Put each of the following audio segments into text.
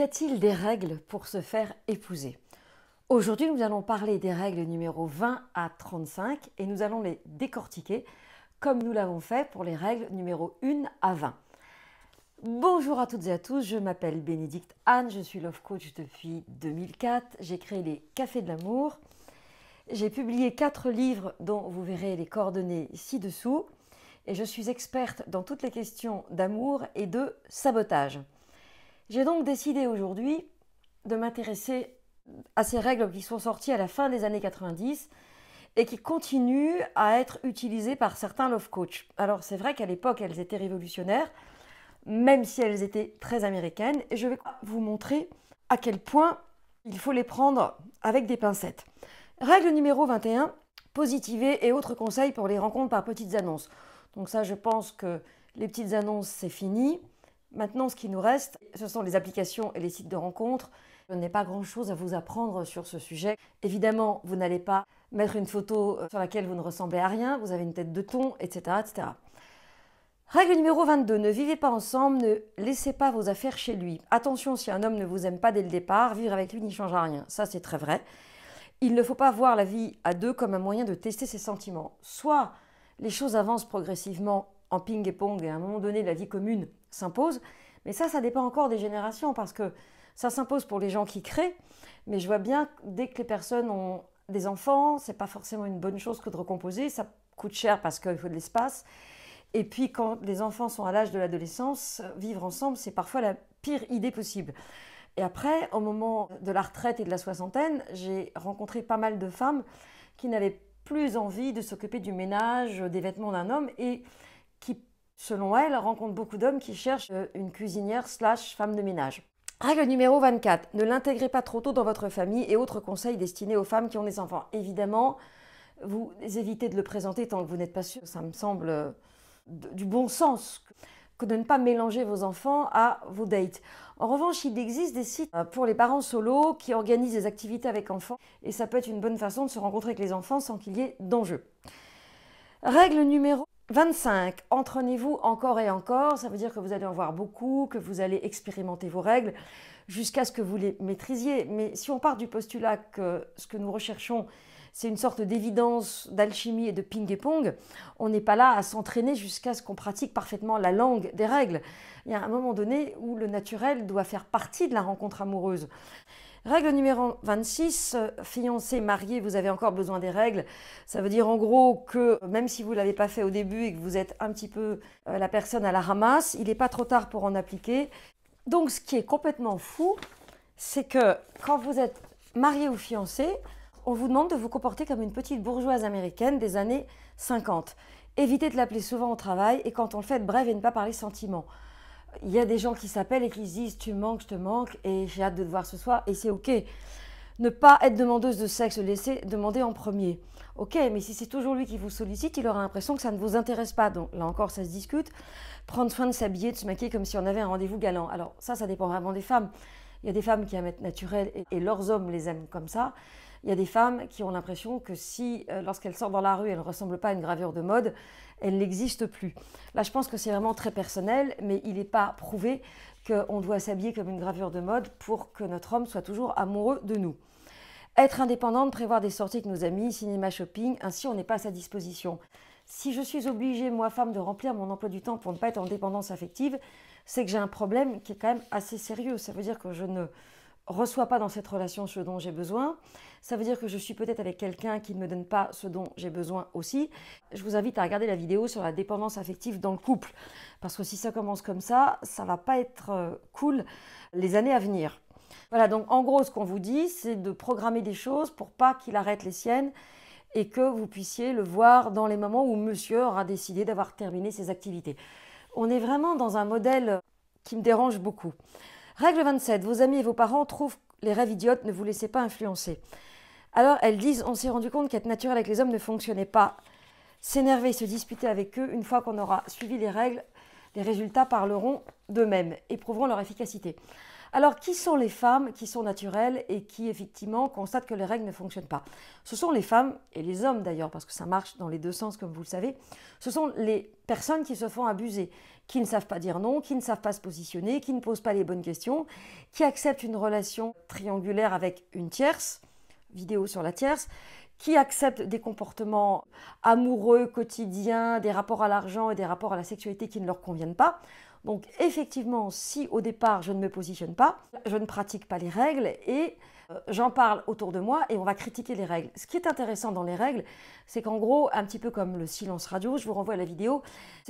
Y a-t-il des règles pour se faire épouser? Aujourd'hui, nous allons parler des règles numéro 20 à 35 et nous allons les décortiquer comme nous l'avons fait pour les règles numéro 1 à 20. Bonjour à toutes et à tous, je m'appelle Bénédicte Anne, je suis Love Coach depuis 2004. J'ai créé les Cafés de l'amour. J'ai publié 4 livres dont vous verrez les coordonnées ci-dessous. Et je suis experte dans toutes les questions d'amour et de sabotage. J'ai donc décidé aujourd'hui de m'intéresser à ces règles qui sont sorties à la fin des années 90 et qui continuent à être utilisées par certains love coach. Alors c'est vrai qu'à l'époque elles étaient révolutionnaires, même si elles étaient très américaines, et je vais vous montrer à quel point il faut les prendre avec des pincettes. Règle numéro 21, positiver et autres conseils pour les rencontres par petites annonces. Donc ça, je pense que les petites annonces, c'est fini. Maintenant, ce qui nous reste, ce sont les applications et les sites de rencontres. Je n'ai pas grand-chose à vous apprendre sur ce sujet. Évidemment, vous n'allez pas mettre une photo sur laquelle vous ne ressemblez à rien, vous avez une tête de thon, etc., etc. Règle numéro 22, ne vivez pas ensemble, ne laissez pas vos affaires chez lui. Attention, si un homme ne vous aime pas dès le départ, vivre avec lui n'y changera rien. Ça, c'est très vrai. Il ne faut pas voir la vie à deux comme un moyen de tester ses sentiments. Soit les choses avancent progressivement en ping et pong et à un moment donné, la vie commune s'impose. Mais ça dépend encore des générations parce que ça s'impose pour les gens qui créent. Mais je vois bien que dès que les personnes ont des enfants, c'est pas forcément une bonne chose que de recomposer. Ça coûte cher parce qu'il faut de l'espace. Et puis quand les enfants sont à l'âge de l'adolescence, vivre ensemble, c'est parfois la pire idée possible. Et après, au moment de la retraite et de la soixantaine, j'ai rencontré pas mal de femmes qui n'avaient plus envie de s'occuper du ménage, des vêtements d'un homme et qui, selon elles, rencontrent beaucoup d'hommes qui cherchent une cuisinière / femme de ménage. Règle numéro 24, ne l'intégrez pas trop tôt dans votre famille et autres conseils destinés aux femmes qui ont des enfants. Évidemment, vous évitez de le présenter tant que vous n'êtes pas sûr. Ça me semble du bon sens que de ne pas mélanger vos enfants à vos dates. En revanche, il existe des sites pour les parents solos qui organisent des activités avec enfants et ça peut être une bonne façon de se rencontrer avec les enfants sans qu'il y ait d'enjeu. Règle numéro 25, entraînez-vous encore et encore, ça veut dire que vous allez en voir beaucoup, que vous allez expérimenter vos règles jusqu'à ce que vous les maîtrisiez. Mais si on part du postulat que ce que nous recherchons, c'est une sorte d'évidence, d'alchimie et de ping-pong, on n'est pas là à s'entraîner jusqu'à ce qu'on pratique parfaitement la langue des règles. Il y a un moment donné où le naturel doit faire partie de la rencontre amoureuse. Règle numéro 26, fiancé, marié, vous avez encore besoin des règles. Ça veut dire en gros que même si vous ne l'avez pas fait au début et que vous êtes un petit peu la personne à la ramasse, il n'est pas trop tard pour en appliquer. Donc ce qui est complètement fou, c'est que quand vous êtes marié ou fiancé, on vous demande de vous comporter comme une petite bourgeoise américaine des années 50. Évitez de l'appeler souvent au travail et quand on le fait, bref, et ne pas parler sentiments. Il y a des gens qui s'appellent et qui se disent « tu me manques, je te manque et j'ai hâte de te voir ce soir » et c'est ok. Ne pas être demandeuse de sexe, laisser demander en premier. Ok, mais si c'est toujours lui qui vous sollicite, il aura l'impression que ça ne vous intéresse pas. Donc là encore, ça se discute. Prendre soin de s'habiller, de se maquiller comme si on avait un rendez-vous galant. Alors ça dépend vraiment des femmes. Il y a des femmes qui aiment être naturelles et leurs hommes les aiment comme ça. Il y a des femmes qui ont l'impression que si, lorsqu'elles sortent dans la rue, elles ne ressemblent pas à une gravure de mode, elles n'existent plus. Là, je pense que c'est vraiment très personnel, mais il n'est pas prouvé qu'on doit s'habiller comme une gravure de mode pour que notre homme soit toujours amoureux de nous. Être indépendante, prévoir des sorties avec nos amis, cinéma, shopping, ainsi on n'est pas à sa disposition. Si je suis obligée, moi femme, de remplir mon emploi du temps pour ne pas être en dépendance affective, c'est que j'ai un problème qui est quand même assez sérieux. Ça veut dire que je ne reçois pas dans cette relation ce dont j'ai besoin. Ça veut dire que je suis peut-être avec quelqu'un qui ne me donne pas ce dont j'ai besoin aussi. Je vous invite à regarder la vidéo sur la dépendance affective dans le couple. Parce que si ça commence comme ça ne va pas être cool les années à venir. Voilà, donc en gros, ce qu'on vous dit, c'est de programmer des choses pour pas qu'il arrête les siennes et que vous puissiez le voir dans les moments où monsieur aura décidé d'avoir terminé ses activités. On est vraiment dans un modèle qui me dérange beaucoup. Règle 27, vos amis et vos parents trouvent les rêves idiotes, ne vous laissez pas influencer. Alors elles disent, on s'est rendu compte qu'être naturel avec les hommes ne fonctionnait pas. S'énerver, se disputer avec eux, une fois qu'on aura suivi les règles, les résultats parleront d'eux-mêmes et prouveront leur efficacité. Alors, qui sont les femmes qui sont naturelles et qui, effectivement, constatent que les règles ne fonctionnent pas? Ce sont les femmes, et les hommes d'ailleurs, parce que ça marche dans les deux sens, comme vous le savez. Ce sont les personnes qui se font abuser, qui ne savent pas dire non, qui ne savent pas se positionner, qui ne posent pas les bonnes questions, qui acceptent une relation triangulaire avec une tierce, vidéo sur la tierce, qui acceptent des comportements amoureux, quotidiens, des rapports à l'argent et des rapports à la sexualité qui ne leur conviennent pas. Donc effectivement, si au départ je ne me positionne pas, je ne pratique pas les règles et j'en parle autour de moi et on va critiquer les règles. Ce qui est intéressant dans les règles, c'est qu'en gros, un petit peu comme le silence radio, je vous renvoie à la vidéo,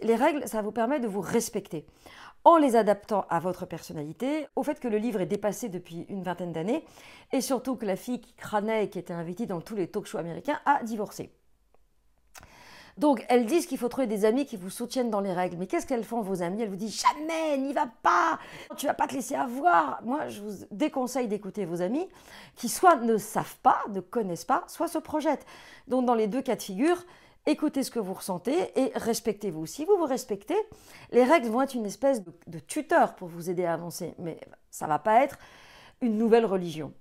les règles, ça vous permet de vous respecter en les adaptant à votre personnalité, au fait que le livre est dépassé depuis une vingtaine d'années et surtout que la fille qui crânait et qui était invitée dans tous les talk-shows américains a divorcé. Donc, elles disent qu'il faut trouver des amis qui vous soutiennent dans les règles. Mais qu'est-ce qu'elles font, vos amis? Elles vous disent « Jamais, n'y va pas, tu ne vas pas te laisser avoir ». Moi, je vous déconseille d'écouter vos amis qui soit ne savent pas, ne connaissent pas, soit se projettent. Donc, dans les deux cas de figure, écoutez ce que vous ressentez et respectez-vous. Si vous vous respectez, les règles vont être une espèce de tuteur pour vous aider à avancer. Mais ça ne va pas être une nouvelle religion.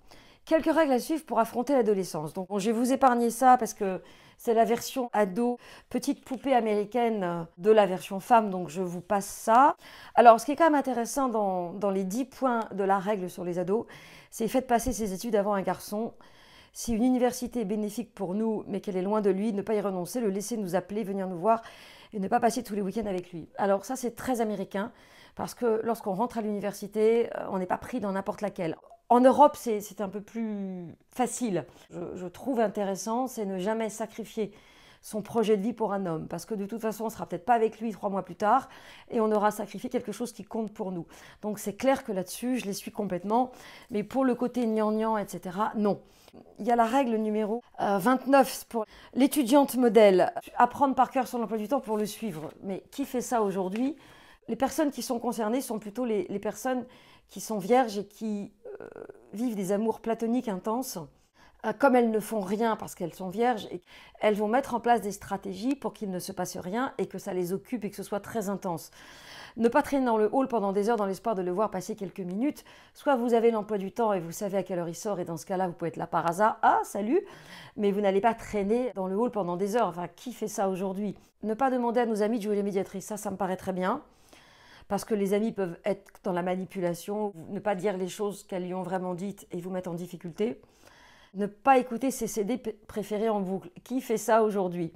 Quelques règles à suivre pour affronter l'adolescence. Donc, je vais vous épargner ça parce que c'est la version ado, petite poupée américaine de la version femme, donc je vous passe ça. Alors, ce qui est quand même intéressant dans les 10 points de la règle sur les ados, c'est faites passer ses études avant un garçon. Si une université est bénéfique pour nous, mais qu'elle est loin de lui, ne pas y renoncer, le laisser nous appeler, venir nous voir et ne pas passer tous les week-ends avec lui. Alors ça, c'est très américain, parce que lorsqu'on rentre à l'université, on n'est pas pris dans n'importe laquelle. En Europe, c'est un peu plus facile. Je trouve intéressant, c'est ne jamais sacrifier son projet de vie pour un homme, parce que de toute façon, on ne sera peut-être pas avec lui 3 mois plus tard, et on aura sacrifié quelque chose qui compte pour nous. Donc c'est clair que là-dessus, je les suis complètement, mais pour le côté gnangnan, etc., non. Il y a la règle numéro 29 pour l'étudiante modèle, apprendre par cœur son emploi du temps pour le suivre. Mais qui fait ça aujourd'hui? Les personnes qui sont concernées sont plutôt les personnes qui sont vierges et qui vivent des amours platoniques intenses. Comme elles ne font rien parce qu'elles sont vierges, elles vont mettre en place des stratégies pour qu'il ne se passe rien et que ça les occupe et que ce soit très intense. Ne pas traîner dans le hall pendant des heures dans l'espoir de le voir passer quelques minutes. Soit vous avez l'emploi du temps et vous savez à quelle heure il sort et dans ce cas-là, vous pouvez être là par hasard. Ah, salut! Mais vous n'allez pas traîner dans le hall pendant des heures. Enfin, qui fait ça aujourd'hui? Ne pas demander à nos amis de jouer les médiatrices, ça me paraît très bien. Parce que les amis peuvent être dans la manipulation, ne pas dire les choses qu'elles lui ont vraiment dites et vous mettre en difficulté. Ne pas écouter ses CD préférés en boucle. Qui fait ça aujourd'hui?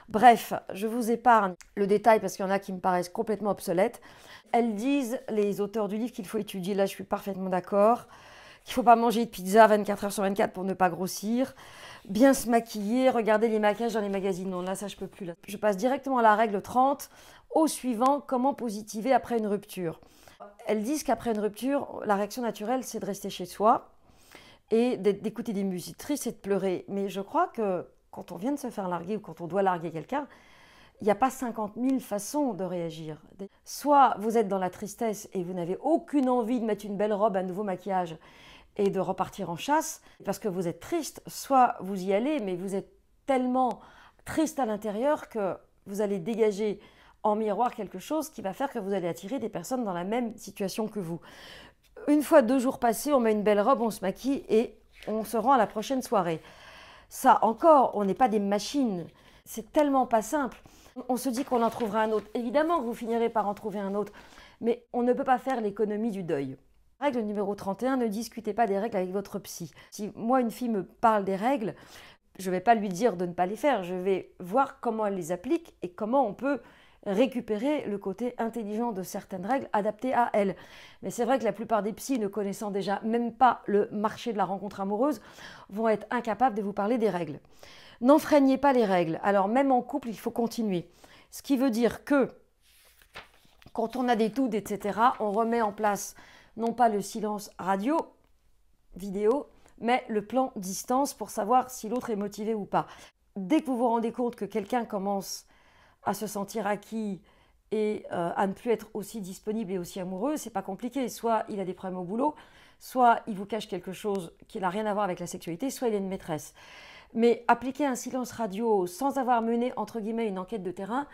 Bref, je vous épargne le détail parce qu'il y en a qui me paraissent complètement obsolètes. Elles disent, les auteurs du livre, qu'il faut étudier, là je suis parfaitement d'accord, qu'il ne faut pas manger de pizza 24 heures sur 24 pour ne pas grossir, bien se maquiller, regarder les maquillages dans les magazines. Non, là ça je peux plus. Là. Je passe directement à la règle 30, au suivant, comment positiver après une rupture. Elles disent qu'après une rupture, la réaction naturelle c'est de rester chez soi et d'écouter des musiques tristes et de pleurer. Mais je crois que quand on vient de se faire larguer ou quand on doit larguer quelqu'un, il n'y a pas 50 000 façons de réagir. Soit vous êtes dans la tristesse et vous n'avez aucune envie de mettre une belle robe, un nouveau maquillage et de repartir en chasse parce que vous êtes triste, soit vous y allez mais vous êtes tellement triste à l'intérieur que vous allez dégager en miroir quelque chose qui va faire que vous allez attirer des personnes dans la même situation que vous. Une fois 2 jours passés, on met une belle robe, on se maquille et on se rend à la prochaine soirée. Ça encore, on n'est pas des machines. C'est tellement pas simple. On se dit qu'on en trouvera un autre. Évidemment que vous finirez par en trouver un autre, mais on ne peut pas faire l'économie du deuil. Règle numéro 31, ne discutez pas des règles avec votre psy. Si moi, une fille me parle des règles, je ne vais pas lui dire de ne pas les faire. Je vais voir comment elle les applique et comment on peut récupérer le côté intelligent de certaines règles adaptées à elle. Mais c'est vrai que la plupart des psys, ne connaissant déjà même pas le marché de la rencontre amoureuse, vont être incapables de vous parler des règles. N'enfreignez pas les règles. Alors même en couple, il faut continuer. Ce qui veut dire que quand on a des doutes, etc., on remet en place non pas le silence radio, vidéo, mais le plan distance pour savoir si l'autre est motivé ou pas. Dès que vous vous rendez compte que quelqu'un commence à se sentir acquis et à ne plus être aussi disponible et aussi amoureux, c'est pas compliqué. Soit il a des problèmes au boulot, soit il vous cache quelque chose qui n'a rien à voir avec la sexualité, soit il est une maîtresse. Mais appliquer un silence radio sans avoir mené, entre guillemets, une enquête de terrain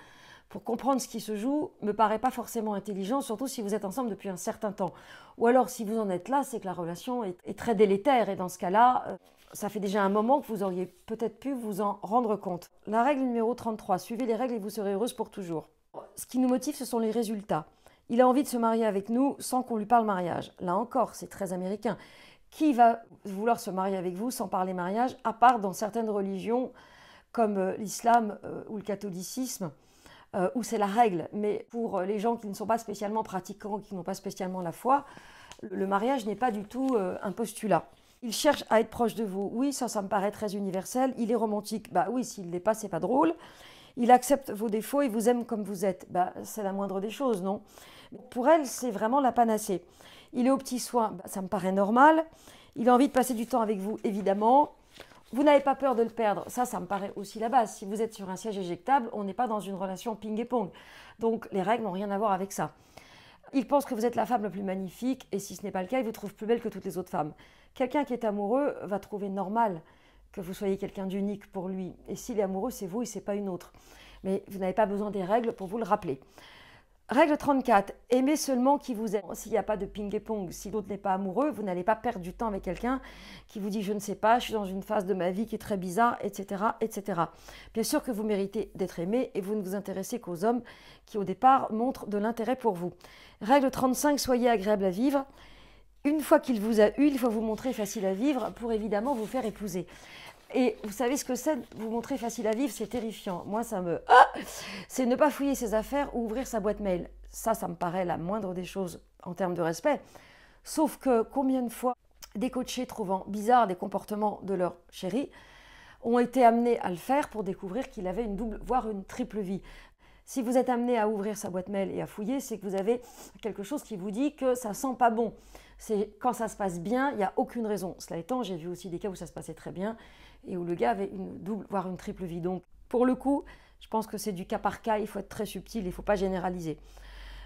pour comprendre ce qui se joue me paraît pas forcément intelligent, surtout si vous êtes ensemble depuis un certain temps. Ou alors, si vous en êtes là, c'est que la relation est très délétère et dans ce cas-là, ça fait déjà un moment que vous auriez peut-être pu vous en rendre compte. La règle numéro 33, suivez les règles et vous serez heureuse pour toujours. Ce qui nous motive, ce sont les résultats. Il a envie de se marier avec nous sans qu'on lui parle mariage. Là encore, c'est très américain. Qui va vouloir se marier avec vous sans parler mariage, à part dans certaines religions comme l'islam ou le catholicisme, où c'est la règle. Mais pour les gens qui ne sont pas spécialement pratiquants, qui n'ont pas spécialement la foi, le mariage n'est pas du tout un postulat. Il cherche à être proche de vous. Oui, ça me paraît très universel. Il est romantique. Bah oui, s'il ne l'est pas, c'est pas drôle. Il accepte vos défauts et vous aime comme vous êtes. Bah, c'est la moindre des choses, non? Pour elle, c'est vraiment la panacée. Il est aux petits soins. Bah, ça me paraît normal. Il a envie de passer du temps avec vous, évidemment. Vous n'avez pas peur de le perdre. Ça me paraît aussi la base. Si vous êtes sur un siège éjectable, on n'est pas dans une relation ping et pong. Donc, les règles n'ont rien à voir avec ça. Il pense que vous êtes la femme la plus magnifique et si ce n'est pas le cas, il vous trouve plus belle que toutes les autres femmes. Quelqu'un qui est amoureux va trouver normal que vous soyez quelqu'un d'unique pour lui. Et s'il est amoureux, c'est vous et ce n'est pas une autre. Mais vous n'avez pas besoin des règles pour vous le rappeler. Règle 34, aimez seulement qui vous aime. S'il n'y a pas de ping et pong, si l'autre n'est pas amoureux, vous n'allez pas perdre du temps avec quelqu'un qui vous dit je ne sais pas, je suis dans une phase de ma vie qui est très bizarre, etc., etc. Bien sûr que vous méritez d'être aimé et vous ne vous intéressez qu'aux hommes qui au départ montrent de l'intérêt pour vous. Règle 35, soyez agréable à vivre. Une fois qu'il vous a eu, il faut vous montrer facile à vivre pour évidemment vous faire épouser. Et vous savez ce que c'est, vous montrer facile à vivre, c'est terrifiant. Moi, c'est ne pas fouiller ses affaires ou ouvrir sa boîte mail. Ça me paraît la moindre des choses en termes de respect. Sauf que combien de fois des coachés trouvant bizarres les comportements de leur chéri ont été amenés à le faire pour découvrir qu'il avait une double, voire une triple vie. Si vous êtes amené à ouvrir sa boîte mail et à fouiller, c'est que vous avez quelque chose qui vous dit que ça sent pas bon. C'est quand ça se passe bien, il n'y a aucune raison. Cela étant, j'ai vu aussi des cas où ça se passait très bien et où le gars avait une double, voire une triple vie. Donc, pour le coup, je pense que c'est du cas par cas, il faut être très subtil, il ne faut pas généraliser.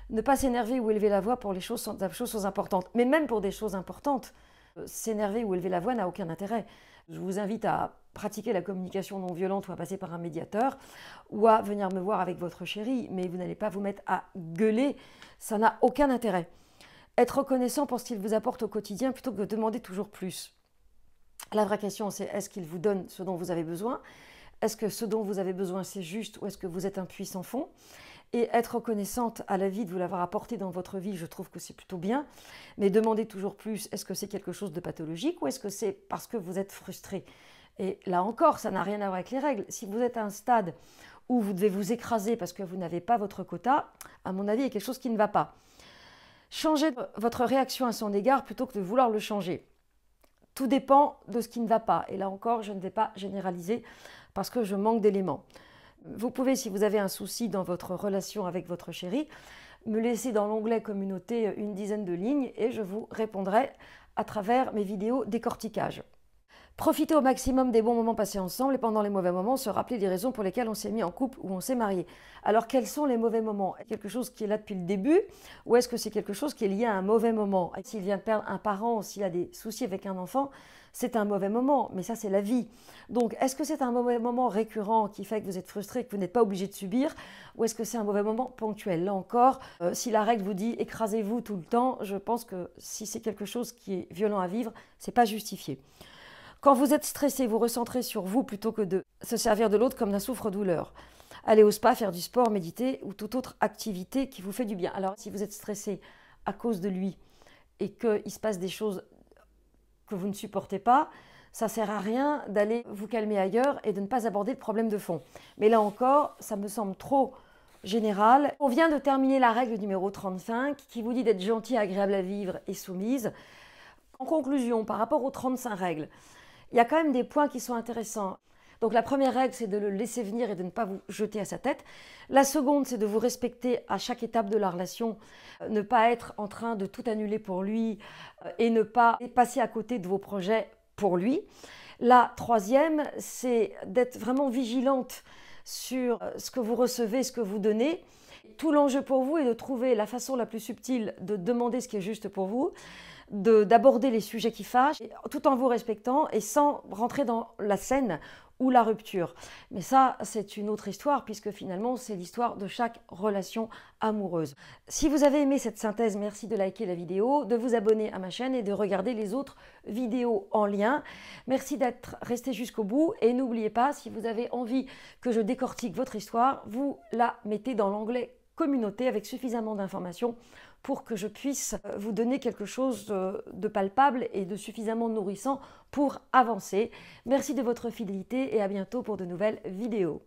Ne pas s'énerver ou élever la voix pour les choses sans importantes. Mais même pour des choses importantes, s'énerver ou élever la voix n'a aucun intérêt. Je vous invite à pratiquer la communication non violente ou à passer par un médiateur ou à venir me voir avec votre chéri, mais vous n'allez pas vous mettre à gueuler, ça n'a aucun intérêt. Être reconnaissant pour ce qu'il vous apporte au quotidien plutôt que de demander toujours plus. La vraie question, c'est est-ce qu'il vous donne ce dont vous avez besoin? Est-ce que ce dont vous avez besoin, c'est juste ou est-ce que vous êtes un puits sans fond? Et être reconnaissante à la vie de vous l'avoir apporté dans votre vie, je trouve que c'est plutôt bien. Mais demander toujours plus, est-ce que c'est quelque chose de pathologique ou est-ce que c'est parce que vous êtes frustré? Et là encore, ça n'a rien à voir avec les règles. Si vous êtes à un stade où vous devez vous écraser parce que vous n'avez pas votre quota, à mon avis, il y a quelque chose qui ne va pas. Changez votre réaction à son égard plutôt que de vouloir le changer. Tout dépend de ce qui ne va pas. Et là encore, je ne vais pas généraliser parce que je manque d'éléments. Vous pouvez, si vous avez un souci dans votre relation avec votre chéri, me laisser dans l'onglet communauté une dizaine de lignes et je vous répondrai à travers mes vidéos décortiquage. Profitez au maximum des bons moments passés ensemble et pendant les mauvais moments, se rappeler des raisons pour lesquelles on s'est mis en couple ou on s'est marié. Alors quels sont les mauvais moments? Quelque chose qui est là depuis le début ou est-ce que c'est quelque chose qui est lié à un mauvais moment? S'il vient de perdre un parent ou s'il a des soucis avec un enfant, c'est un mauvais moment, mais ça c'est la vie. Donc est-ce que c'est un mauvais moment récurrent qui fait que vous êtes frustré, que vous n'êtes pas obligé de subir ou est-ce que c'est un mauvais moment ponctuel? Là encore, si la règle vous dit écrasez-vous tout le temps, je pense que si c'est quelque chose qui est violent à vivre, c'est pas justifié. Quand vous êtes stressé, vous recentrez sur vous plutôt que de se servir de l'autre comme d'un souffre-douleur. Allez au spa, faire du sport, méditer ou toute autre activité qui vous fait du bien. Alors si vous êtes stressé à cause de lui et qu'il se passe des choses que vous ne supportez pas, ça ne sert à rien d'aller vous calmer ailleurs et de ne pas aborder le problème de fond. Mais là encore, ça me semble trop général. On vient de terminer la règle numéro 35 qui vous dit d'être gentil, agréable à vivre et soumise. En conclusion, par rapport aux 35 règles, il y a quand même des points qui sont intéressants. Donc la première règle, c'est de le laisser venir et de ne pas vous jeter à sa tête. La seconde, c'est de vous respecter à chaque étape de la relation, ne pas être en train de tout annuler pour lui et ne pas passer à côté de vos projets pour lui. La troisième, c'est d'être vraiment vigilante sur ce que vous recevez, ce que vous donnez. Tout l'enjeu pour vous est de trouver la façon la plus subtile de demander ce qui est juste pour vous, d'aborder les sujets qui fâchent, tout en vous respectant et sans rentrer dans la scène ou la rupture. Mais ça, c'est une autre histoire puisque finalement, c'est l'histoire de chaque relation amoureuse. Si vous avez aimé cette synthèse, merci de liker la vidéo, de vous abonner à ma chaîne et de regarder les autres vidéos en lien. Merci d'être resté jusqu'au bout et n'oubliez pas, si vous avez envie que je décortique votre histoire, vous la mettez dans l'onglet communauté avec suffisamment d'informations pour que je puisse vous donner quelque chose de palpable et de suffisamment nourrissant pour avancer. Merci de votre fidélité et à bientôt pour de nouvelles vidéos.